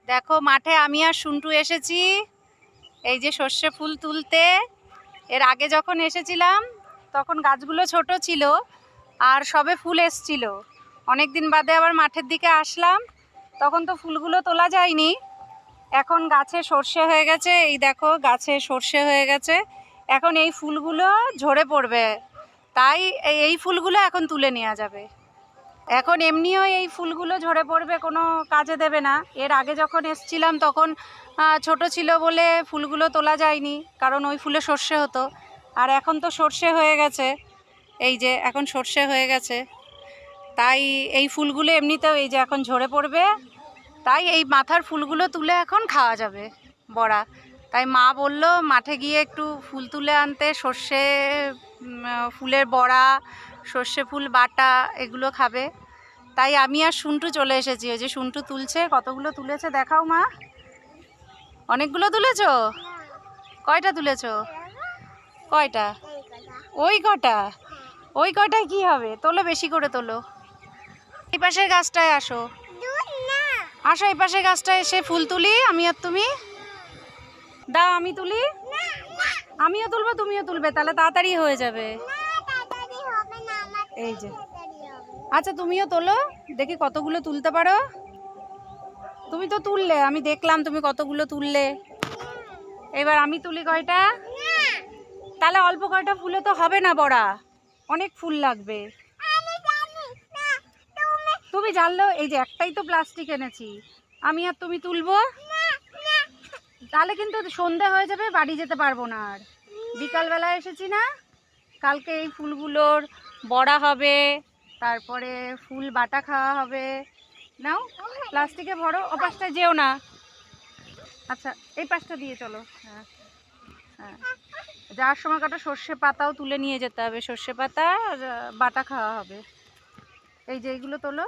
দেখো মাঠে আমি আর সুন্টু এসেছি এই যে সর্ষে ফুল তুলতে। এর আগে যখন এসেছিলাম তখন গাছগুলো ছোট ছিল আর সবে ফুল এসছিল। অনেক দিন বাদে আবার মাঠের দিকে আসলাম, তখন তো ফুলগুলো তোলা যায়নি। এখন গাছে সর্ষে হয়ে গেছে, এই দেখো গাছে সর্ষে হয়ে গেছে। এখন এই ফুলগুলো ঝরে পড়বে, তাই এই ফুলগুলো এখন তুলে নেওয়া যাবে। এখন এমনিও এই ফুলগুলো ঝরে পড়বে, কোনো কাজে দেবে না। এর আগে যখন এসছিলাম তখন ছোট ছিল বলে ফুলগুলো তোলা যায়নি, কারণ ওই ফুলে সর্ষে হতো। আর এখন তো সর্ষে হয়ে গেছে, এই যে এখন সর্ষে হয়ে গেছে, তাই এই ফুলগুলো এমনিতেও এই যে এখন ঝরে পড়বে। তাই এই মাথার ফুলগুলো তুলে এখন খাওয়া যাবে বড়া। তাই মা বলল মাঠে গিয়ে একটু ফুল তুলে আনতে, সর্ষে ফুলের বড়া, সর্ষে ফুল বাটা এগুলো খাবে। তাই আমি আর সুন্টু চলে এসেছি। ওই যে সুন্টু তুলছে, কতগুলো তুলেছে দেখাও মা। অনেকগুলো তুলেছো? কয়টা তুলেছো? কয়টা? ওই কটা? ওই কটায় কি হবে? তোলো, বেশি করে তোলো। এই পাশের গাছটায় আসো, আসো এই পাশের গাছটায় এসে ফুল তুলি আমি আর তুমি। দাও আমি তুলি। আমিও তুলবো, তুমিও তুলবে, তাহলে তাড়াতাড়ি হয়ে যাবে। এই যে আচ্ছা তুমিও তোলো, দেখি কতগুলো তুলতে পারো। তুমি তো তুললে, আমি দেখলাম তুমি কতগুলো তুললে। এবার আমি তুলি কয়টা? তাহলে অল্প কয়টা ফুলে তো হবে না বড়া, অনেক ফুল লাগবে। তুমি জানলো, এই যে একটাই তো প্লাস্টিক এনেছি, আমি আর তুমি তুলবো। তাহলে কিন্তু সন্ধে হয়ে যাবে, বাড়ি যেতে পারবো না আর। বিকালবেলা এসেছি না, কালকে এই ফুলগুলোর বড়া হবে, তারপরে ফুল বাটা খাওয়া হবে। নাও প্লাস্টিকে ভরো, ও পাশটা যেও না। আচ্ছা এই পাশটা দিয়ে চলো। হ্যাঁ হ্যাঁ, যাওয়ার সময় কটা সর্ষে পাতাও তুলে নিয়ে যেতে হবে, সর্ষে পাতা আর বাটা খাওয়া হবে। এই যে এইগুলো তোলো।